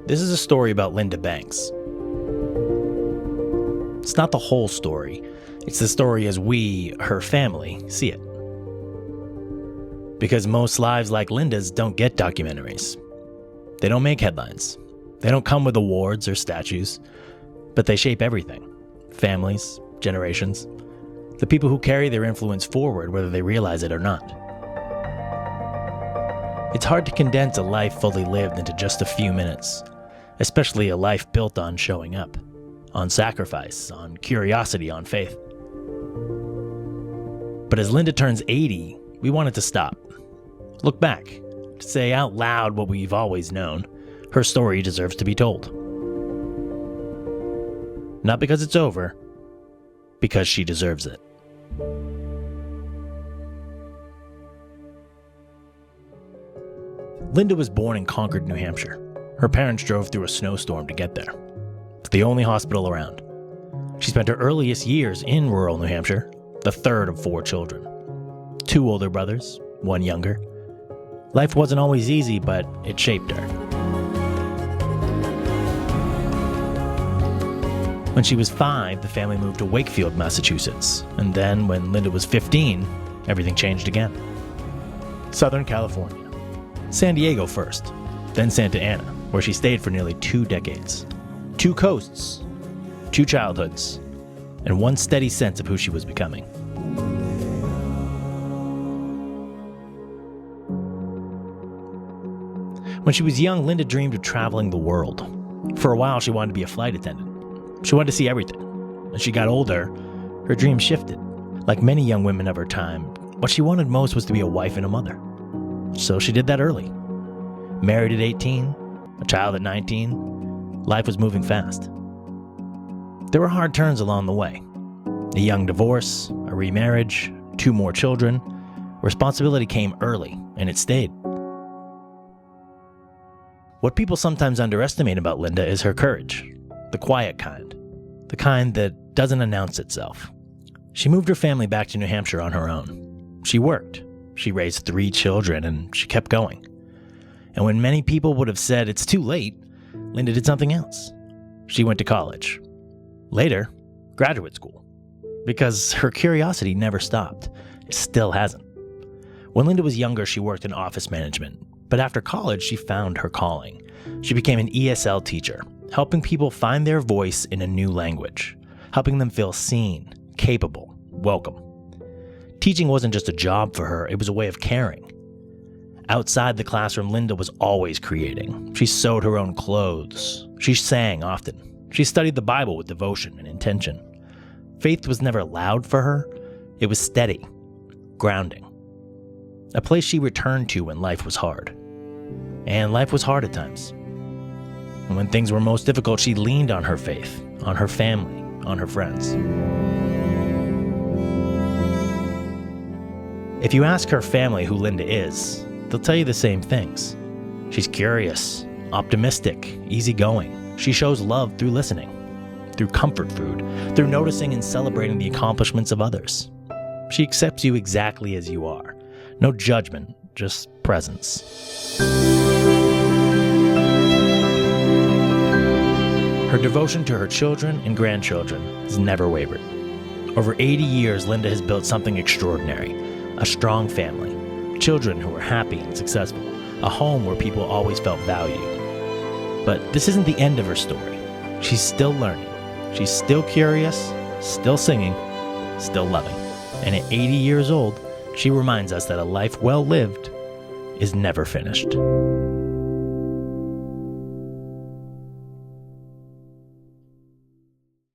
This is a story about Linda Banks. It's not the whole story. It's the story as we, her family, see it. Because most lives like Linda's don't get documentaries. They don't make headlines. They don't come with awards or statues. But they shape everything. Families, generations. The people who carry their influence forward, whether they realize it or not. It's hard to condense a life fully lived into just a few minutes, especially a life built on showing up, on sacrifice, on curiosity, on faith. But as Linda turns 80, we wanted to stop, look back, to say out loud what we've always known. Her story deserves to be told. Not because it's over, because she deserves it. Linda was born in Concord, New Hampshire. Her parents drove through a snowstorm to get there. It's the only hospital around. She spent her earliest years in rural New Hampshire, the third of 4 children. 2 older brothers, 1 younger. Life wasn't always easy, but it shaped her. When she was 5, the family moved to Wakefield, Massachusetts. And then, when Linda was 15, everything changed again. Southern California. San Diego first, then Santa Ana, where she stayed for nearly 2 decades. 2 coasts, 2 childhoods, and 1 steady sense of who she was becoming. When she was young, Linda dreamed of traveling the world. For a while, she wanted to be a flight attendant. She wanted to see everything. As she got older, her dreams shifted. Like many young women of her time, what she wanted most was to be a wife and a mother. So she did that early. Married at 18, a child at 19, life was moving fast. There were hard turns along the way. A young divorce, a remarriage, 2 more children. Responsibility came early, and it stayed. What people sometimes underestimate about Linda is her courage. The quiet kind. The kind that doesn't announce itself. She moved her family back to New Hampshire on her own. She worked. She raised 3 children, and she kept going. And when many people would have said it's too late, Linda did something else. She went to college. Later, graduate school. Because her curiosity never stopped. It still hasn't. When Linda was younger, she worked in office management. But after college, she found her calling. She became an ESL teacher, helping people find their voice in a new language. Helping them feel seen, capable, welcome. Teaching wasn't just a job for her, it was a way of caring. Outside the classroom, Linda was always creating. She sewed her own clothes. She sang often. She studied the Bible with devotion and intention. Faith was never loud for her. It was steady, grounding. A place she returned to when life was hard. And life was hard at times. And when things were most difficult, she leaned on her faith, on her family, on her friends. If you ask her family who Linda is, they'll tell you the same things. She's curious, optimistic, easygoing. She shows love through listening, through comfort food, through noticing and celebrating the accomplishments of others. She accepts you exactly as you are. No judgment, just presence. Her devotion to her children and grandchildren has never wavered. Over 80 years, Linda has built something extraordinary. A strong family, children who are happy and successful, a home where people always felt valued. But this isn't the end of her story. She's still learning. She's still curious, still singing, still loving. And at 80 years old, she reminds us that a life well lived is never finished.